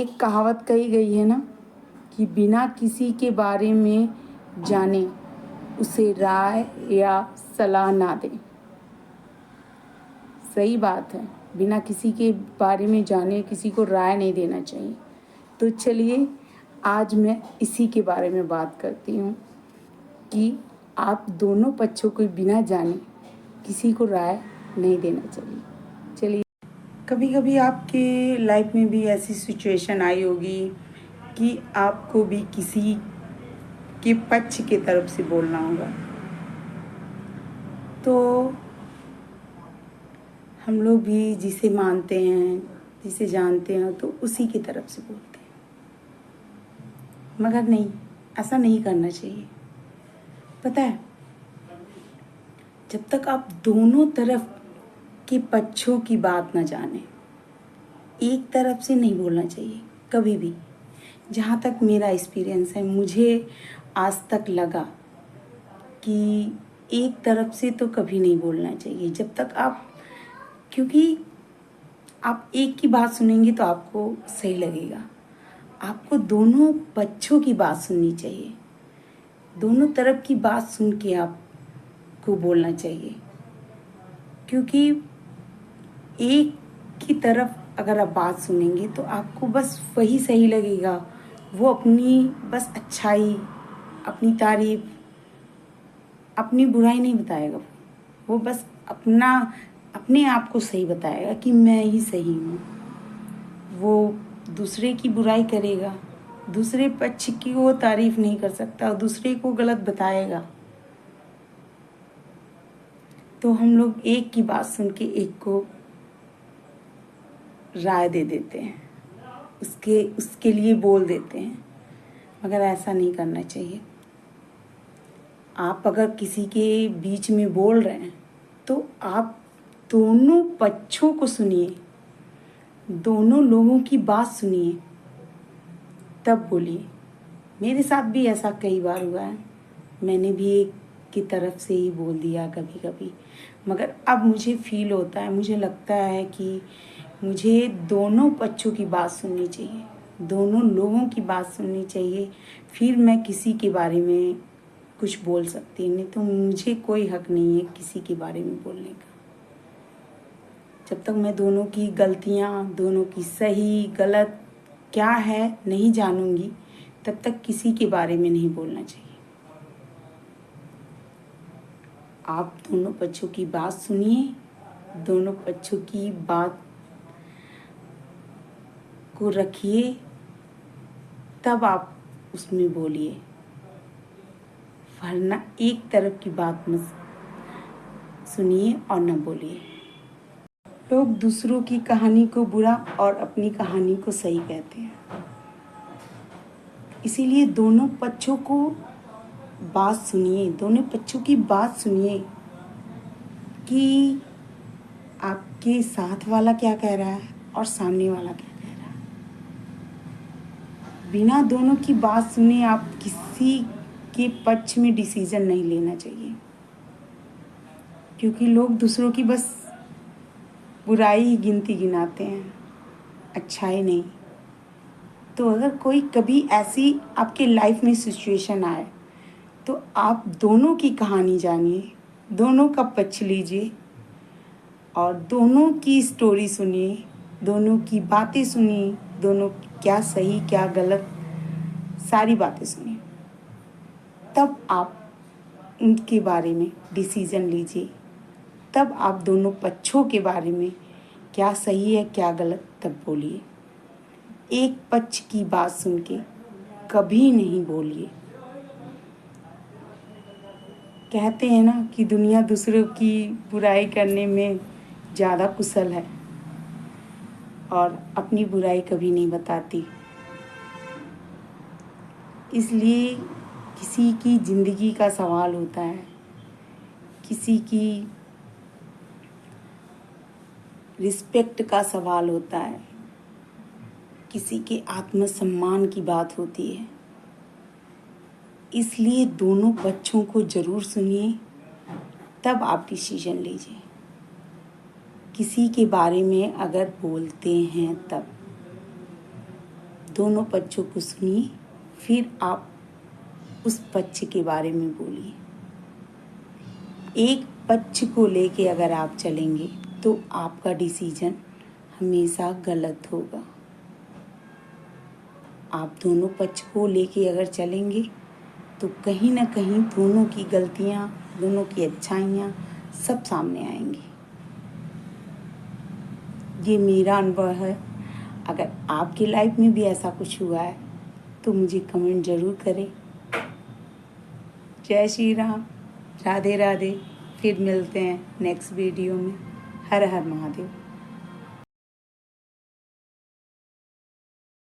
एक कहावत कही गई है ना कि बिना किसी के बारे में जाने उसे राय या सलाह ना दें। सही बात है, बिना किसी के बारे में जाने किसी को राय नहीं देना चाहिए। तो चलिए आज मैं इसी के बारे में बात करती हूँ कि आप दोनों पक्षों को बिना जाने किसी को राय नहीं देना चाहिए। चलिए, कभी कभी आपके लाइफ में भी ऐसी सिचुएशन आई होगी कि आपको भी किसी के पक्ष की तरफ से बोलना होगा, तो हम लोग भी जिसे मानते हैं, जिसे जानते हैं, तो उसी की तरफ से बोलते हैं। मगर नहीं, ऐसा नहीं करना चाहिए। पता है, जब तक आप दोनों तरफ के पक्षों की बात न जाने, एक तरफ से नहीं बोलना चाहिए कभी भी। जहाँ तक मेरा एक्सपीरियंस है, मुझे आज तक लगा कि एक तरफ से तो कभी नहीं बोलना चाहिए। जब तक आप, क्योंकि आप एक की बात सुनेंगे तो आपको सही लगेगा। आपको दोनों पक्षों की बात सुननी चाहिए, दोनों तरफ की बात सुन के आपको बोलना चाहिए। क्योंकि एक की तरफ अगर आप बात सुनेंगे तो आपको बस वही सही लगेगा, वो अपनी बस अच्छाई, अपनी तारीफ, अपनी बुराई नहीं बताएगा। वो बस अपने आप को सही बताएगा कि मैं ही सही हूँ। वो दूसरे की बुराई करेगा, दूसरे पक्ष की वो तारीफ नहीं कर सकता और दूसरे को गलत बताएगा। तो हम लोग एक की बात सुन के एक को राय दे देते हैं, उसके लिए बोल देते हैं। मगर ऐसा नहीं करना चाहिए। आप अगर किसी के बीच में बोल रहे हैं तो आप दोनों पक्षों को सुनिए, दोनों लोगों की बात सुनिए, तब बोलिए। मेरे साथ भी ऐसा कई बार हुआ है, मैंने भी एक की तरफ से ही बोल दिया कभी कभी। मगर अब मुझे फील होता है, मुझे लगता है कि मुझे दोनों पक्षों की बात सुननी चाहिए, दोनों लोगों की बात सुननी चाहिए, फिर मैं किसी के बारे में कुछ बोल सकती हूँ। नहीं तो मुझे कोई हक नहीं है किसी के बारे में बोलने का। जब तक मैं दोनों की गलतियाँ, दोनों की सही गलत क्या है नहीं जानूंगी, तब तक किसी के बारे में नहीं बोलना चाहिए। आप दोनों पक्षों की बात सुनिए, दोनों पक्षों की बात को रखिए, तब आप उसमें बोलिए। वरना एक तरफ की बात मत सुनिए और न बोलिए। लोग दूसरों की कहानी को बुरा और अपनी कहानी को सही कहते हैं। इसीलिए दोनों पक्षों को बात सुनिए, दोनों पक्षों की बात सुनिए कि आपके साथ वाला क्या कह रहा है और सामने वाला क्या कह रहा है। बिना दोनों की बात सुने आप किसी के पक्ष में डिसीजन नहीं लेना चाहिए। क्योंकि लोग दूसरों की बस बुराई ही गिनाते हैं, अच्छाई नहीं। तो अगर कोई कभी ऐसी आपके लाइफ में सिचुएशन आए तो आप दोनों की कहानी जानिए, दोनों का पक्ष लीजिए और दोनों की स्टोरी सुनिए, दोनों की बातें सुनिए, दोनों क्या सही क्या गलत सारी बातें सुनिए। तब आप उनके बारे में डिसीजन लीजिए, तब आप दोनों पक्षों के बारे में क्या सही है क्या गलत तब बोलिए। एक पक्ष की बात सुन के कभी नहीं बोलिए। कहते हैं ना कि दुनिया दूसरों की बुराई करने में ज़्यादा कुशल है और अपनी बुराई कभी नहीं बताती। इसलिए किसी की ज़िंदगी का सवाल होता है, किसी की रिस्पेक्ट का सवाल होता है, किसी के आत्मसम्मान की बात होती है। इसलिए दोनों पक्षों को ज़रूर सुनिए, तब आप डिसीजन लीजिए। किसी के बारे में अगर बोलते हैं तब दोनों पक्षों को सुनिए, फिर आप उस पक्ष के बारे में बोलिए। एक पक्ष को लेके अगर आप चलेंगे तो आपका डिसीजन हमेशा गलत होगा। आप दोनों पक्ष को लेके अगर चलेंगे तो कहीं ना कहीं दोनों की गलतियाँ, दोनों की अच्छाइयाँ सब सामने आएंगी। ये मेरा अनुभव है। अगर आपकी लाइफ में भी ऐसा कुछ हुआ है तो मुझे कमेंट ज़रूर करें। जय श्री राम, राधे राधे। फिर मिलते हैं नेक्स्ट वीडियो में। हर हर महादेव।